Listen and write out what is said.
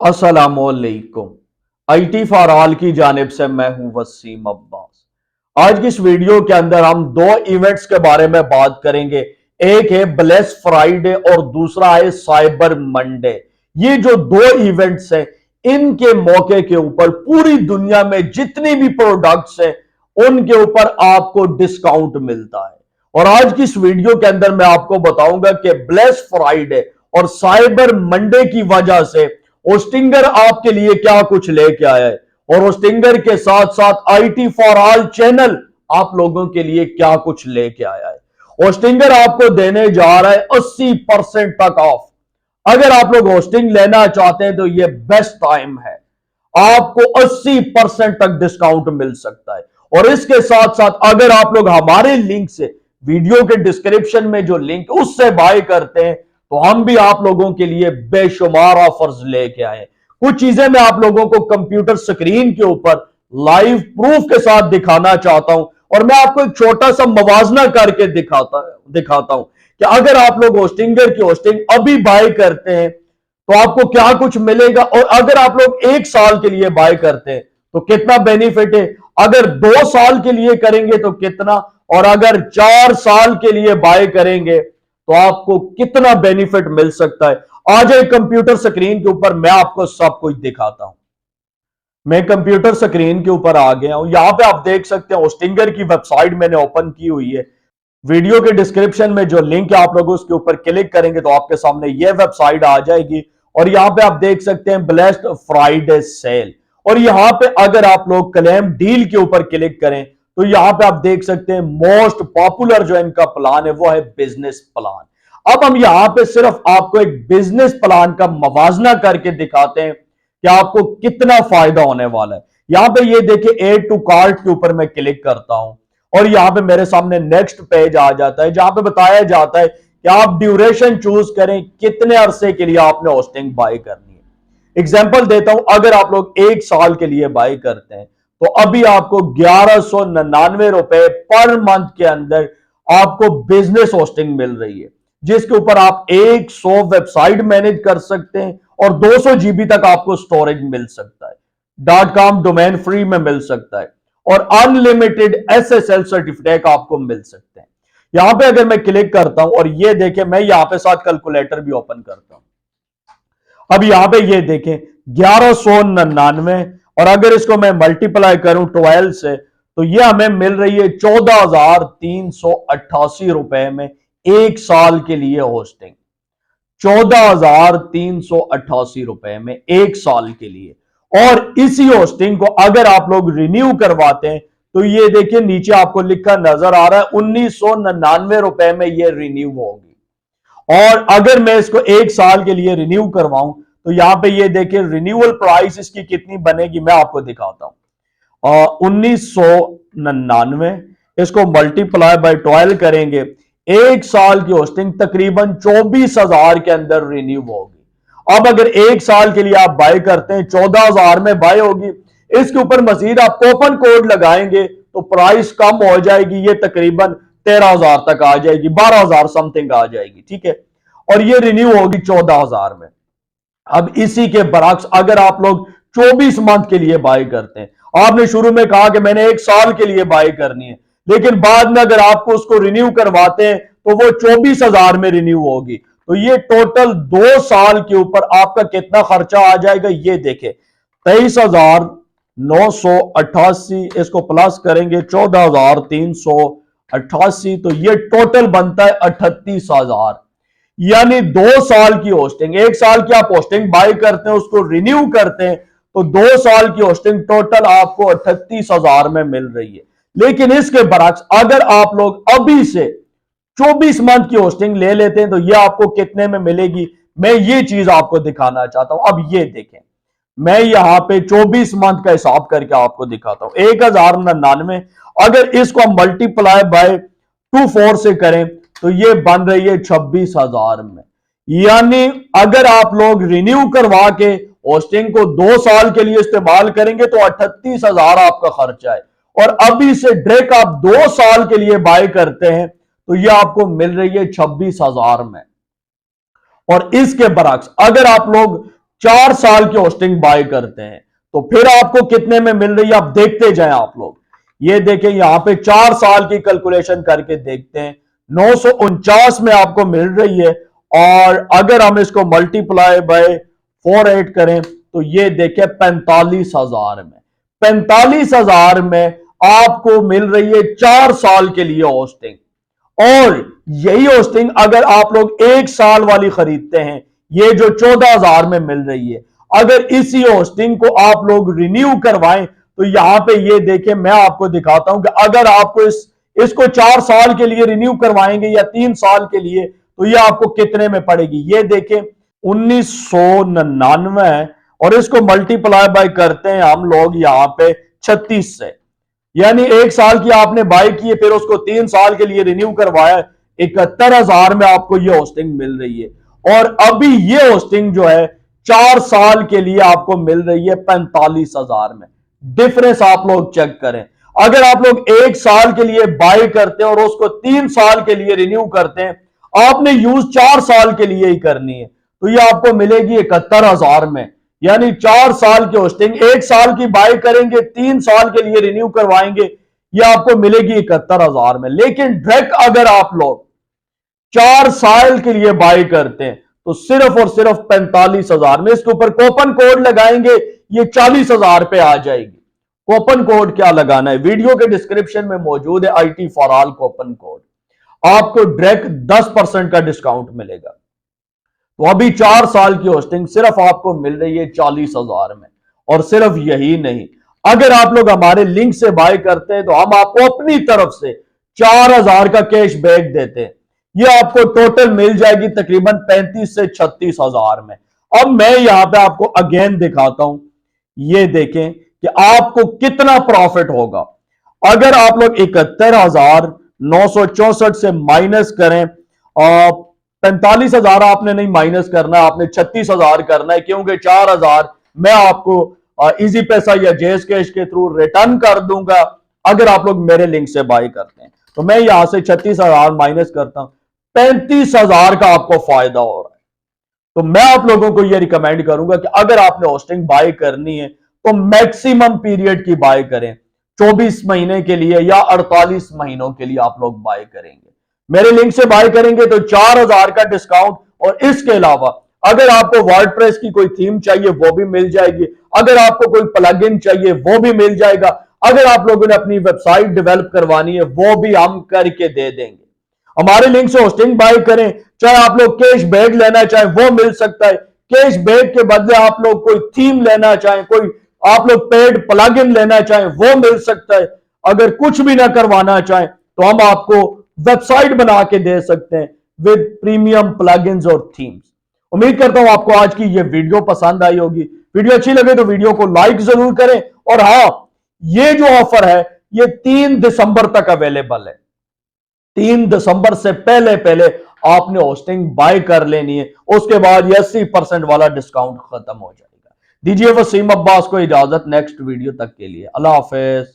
अस्सलामुअलैकुम। IT for all की जानिब से मैं हूं वसीम अब्बास। आज की इस वीडियो के अंदर हम दो इवेंट्स के बारे में बात करेंगे। एक है ब्लेस फ्राइडे और दूसरा है साइबर मंडे। ये जो दो इवेंट्स हैं, इनके मौके के ऊपर पूरी दुनिया में जितनी भी प्रोडक्ट्स हैं उनके ऊपर आपको डिस्काउंट मिलता है। और आज की इस वीडियो के अंदर मैं आपको बताऊंगा कि ब्लेस फ्राइडे और साइबर मंडे की वजह से ओस्टिंगर आपके लिए क्या कुछ लेके आया है, और ओस्टिंगर के साथ साथ आईटी फॉर ऑल चैनल आप लोगों के लिए क्या कुछ लेके आया है। ओस्टिंगर आपको देने जा रहा है 80% तक ऑफ। अगर आप लोग होस्टिंग लेना चाहते हैं तो यह बेस्ट टाइम है, आपको 80% तक डिस्काउंट मिल सकता है। और इसके साथ साथ अगर आप लोग हमारे लिंक से, वीडियो के डिस्क्रिप्शन में जो लिंक उससे बाय करते हैं, तो हम भी आप लोगों के लिए बेशुमार ऑफर्स लेके आए। कुछ चीजें मैं आप लोगों को कंप्यूटर स्क्रीन के ऊपर लाइव प्रूफ के साथ दिखाना चाहता हूं, और मैं आपको एक छोटा सा मवाजना करके दिखाता हूं कि अगर आप लोग होस्टिंगर की होस्टिंग अभी बाय करते हैं तो आपको क्या कुछ मिलेगा, और अगर आप लोग 1 साल के लिए बाय करते हैं तो कितना बेनिफिट है, अगर 2 साल के लिए करेंगे तो कितना, और अगर 4 साल के लिए बाय करेंगे तो आपको कितना बेनिफिट मिल सकता है। आज एक कंप्यूटर स्क्रीन के ऊपर मैं आपको सब कुछ दिखाता हूं। मैं कंप्यूटर स्क्रीन के ऊपर आ गया हूं। यहां पे आप देख सकते हैं होस्टिंगर की वेबसाइट मैंने ओपन की हुई है। वीडियो के डिस्क्रिप्शन में जो लिंक है आप लोग उसके ऊपर क्लिक करेंगे तो आपके सामने यह वेबसाइट आ जाएगी, और यहां पे आप देख सकते हैं ब्लेस्ड फ्राइडे सेल। और यहां पे अगर आप लोग क्लेम डील के ऊपर क्लिक करें तो यहां पे आप देख सकते हैं मोस्ट पॉपुलर जो इनका प्लान है वो है बिजनेस प्लान। अब हम यहां पे सिर्फ आपको एक बिजनेस प्लान का मवाजना करके दिखाते हैं कि आपको कितना फायदा होने वाला है। यहां पे ये देखिए एड टू कार्ट के ऊपर मैं क्लिक करता हूं और यहां पे मेरे सामने नेक्स्ट पेज आ जाता है जहां पे बताया जाता है कि आप ड्यूरेशन चूज करें, कितने अरसे के लिए आपने होस्टिंग बाय करनी है। एग्जाम्पल देता हूं, अगर आप लोग 1 साल के लिए बाय करते हैं तो अभी आपको 1199 रुपए पर मंथ के अंदर आपको बिजनेस होस्टिंग मिल रही है, जिसके ऊपर आप 100 वेबसाइट मैनेज कर सकते हैं और 200 जीबी तक आपको स्टोरेज मिल सकता है। .com डोमेन फ्री में मिल सकता है और अनलिमिटेड एसएसएल सर्टिफिकेट आपको मिल सकते हैं। यहां पे अगर मैं क्लिक करता हूं और ये देखें, मैं यहां पे साथ कैलकुलेटर भी ओपन करता हूं। अब यहां पे ये देखें 1199, और अगर इसको मैं मल्टीप्लाई करूं 12 से तो ये हमें मिल रही है 14,388 में 1 साल के लिए होस्टिंग। 14,388 में 1 साल के लिए। और इसी होस्टिंग को अगर आप लोग रिन्यू करवाते हैं तो ये देखिए नीचे आपको लिखा नजर आ रहा है 1,999 में ये रिन्यू होगी। और अगर मैं इसको 1 साल के लिए रिन्यू करवाऊं तो यहां पे ये देखिए रिन्यूअल प्राइस इसकी कितनी बनेगी, मैं आपको दिखाता हूं। 1,999 इसको मल्टीप्लाई बाय 12 करेंगे, 1 साल की होस्टिंग तकरीबन 24,000 के अंदर रिन्यू होगी। अब अगर 1 साल के लिए आप बाय करते हैं 14,000 में बाय होगी, इसके ऊपर मजीद आप कूपन कोड लगाएंगे तो प्राइस कम हो जाएगी, ये तकरीबन 13,000 तक आ जाएगी, 12,000 समथिंग आ जाएगी, ठीक है। और ये रिन्यू होगी 14,000 में। अब इसी के बरक्स अगर आप लोग 24 मंथ के लिए बाय करते हैं, आपने शुरू में कहा कि मैंने 1 साल के लिए बाय करनी है, लेकिन बाद में अगर आपको उसको रिन्यू करवाते हैं तो वो 24,000 में रिन्यू होगी, तो ये टोटल 2 साल के ऊपर आपका कितना खर्चा आ जाएगा, ये देखे 23,988, इसको प्लस करेंगे 14,388, तो ये टोटल बनता है 38,000। यानी 2 साल की होस्टिंग, 1 साल की आप होस्टिंग बाय करते हैं उसको रिन्यू करते हैं तो 2 साल की होस्टिंग टोटल आपको 38,000 में मिल रही है। लेकिन इसके बरक्स अगर आप लोग अभी से 24 मंथ की होस्टिंग ले लेते हैं तो ये आपको कितने में मिलेगी, मैं ये चीज आपको दिखाना चाहता हूं। अब ये देखें, मैं यहां पे 24 मंथ का हिसाब करके आपको दिखाता हूं। 1,099, अगर इसको हम मल्टीप्लाई बाय 24 से करें तो ये बन रही है 26,000 में। यानी अगर आप लोग रिन्यू करवा के होस्टिंग को 2 साल के लिए इस्तेमाल करेंगे तो 38,000 आपका खर्चा है, और अभी से डायरेक्ट आप 2 साल के लिए बाय करते हैं तो ये आपको मिल रही है 26,000 में। और इसके बरक्स अगर आप लोग 4 साल की होस्टिंग बाय करते हैं तो फिर आपको कितने में मिल रही है, आप देखते जाएं आप लोग। ये देखें यहां पे 4 साल की कैलकुलेशन करके देखते हैं, 949 में आपको मिल रही है। और अगर हम इसको मल्टीप्लाई बाय 48 करें तो ये देखें 45,000 में, 45,000 में आपको मिल रही है 4 साल के लिए होस्टिंग। और यही होस्टिंग अगर आप लोग 1 साल वाली खरीदते हैं, ये जो 14,000 में मिल रही है, अगर इसी होस्टिंग को आप लोग रिन्यू करवाएं तो यहां पे ये देखें, मैं आपको दिखाता हूं कि अगर आपको इसको 4 साल के लिए रिन्यू करवाएंगे या 3 साल के लिए तो ये आपको कितने में पड़ेगी। ये देखें 1999 और इसको मल्टीप्लाई बाय करते हैं हम लोग यहां पे 36 से, यानी 1 साल की आपने बाय की है, फिर उसको 3 साल के लिए रिन्यू करवाया, 71,000 में आपको ये होस्टिंग मिल रही है। और अभी ये होस्टिंग जो है 4 साल के लिए आपको मिल रही है 45,000 में। डिफरेंस आप लोग चेक करें। अगर आप लोग 1 साल के लिए बाय करते हैं और उसको 3 साल के लिए रिन्यू करते हैं, आपने यूज 4 साल के लिए ही करनी है, तो ये आपको मिलेगी 71,000 में। यानी 4 साल की होस्टिंग, 1 साल की बाय करेंगे, 3 साल के लिए रिन्यू करवाएंगे, ये आपको मिलेगी 71,000 में। लेकिन डायरेक्ट अगर आप लोग 4 साल के लिए बाय करते हैं तो सिर्फ और सिर्फ 45,000 में, इसके ऊपर कूपन कोड लगाएंगे, ये 40,000 पे आ जाएगी। कूपन कोड क्या लगाना है, वीडियो के डिस्क्रिप्शन में मौजूद है, IT for all coupon code, आपको डायरेक्ट 10% का डिस्काउंट मिलेगा। तो अभी 4 साल की होस्टिंग सिर्फ आपको मिल रही है 40,000 में। और सिर्फ यही नहीं, अगर आप लोग हमारे लिंक से बाय करते हैं तो हम आपको अपनी तरफ से 4,000 का कैश बैक देते हैं। ये आपको टोटल मिल जाएगी तकरीबन 35 से 36,000 में। अब मैं यहां पे आपको अगेन दिखाता हूं, ये देखें कि आपको कितना प्रॉफिट होगा। अगर आप लोग 71,964 से माइनस करें, 45,000 आपने नहीं माइनस करना, आपने 36,000 करना है, क्योंकि 4,000 मैं आपको इजी पैसा या जेस कैश के थ्रू रिटर्न कर दूंगा अगर आप लोग मेरे लिंक से बाय करते हैं। तो मैं यहां से 36,000 माइनस करता हूं, 35,000 का आपको फायदा हो रहा है। तो मैं आप लोगों को यह रिकमेंड करूंगा कि अगर आपने होस्टिंग बाय करनी है तो मैक्सिमम पीरियड की बाय करें, 24 महीने के लिए या 48 महीनों के लिए आप लोग बाय करेंगे। मेरे लिंक से बाय करेंगे तो 4,000 का डिस्काउंट, और इसके अलावा अगर आपको वर्डप्रेस की कोई थीम चाहिए वो भी मिल जाएगी, अगर आपको कोई प्लगइन चाहिए वो भी मिल जाएगा, अगर आप लोगों ने अपनी वेबसाइट डेवलप करवानी है वो भी हम करके दे देंगे। हमारे लिंक से होस्टिंग बाय करें, चाहे आप लोग कैश बैक लेना चाहें वो मिल सकता है, कैश बैक के बदले आप लोग कोई थीम लेना चाहें, कोई आप लोग पेड प्लगइन लेना चाहें वो मिल सकता है, अगर कुछ भी ना करवाना चाहें तो हम आपको वेबसाइट बना के दे सकते हैं विद प्रीमियम प्लगइन्स और थीम्स। उम्मीद करता हूं आपको आज की ये वीडियो पसंद आई होगी। वीडियो अच्छी लगे तो वीडियो को लाइक जरूर करें, और हां, ये जो ऑफर है ये 3 दिसंबर तक अवेलेबल है। 3 दिसंबर से पहले पहले आपने होस्टिंग बाय कर लेनी है, उसके बाद 80% वाला डिस्काउंट खत्म हो जाएगा। दीजिए वसीम अब्बास को इजाजत, नेक्स्ट वीडियो तक के लिए अल्लाह हाफिज।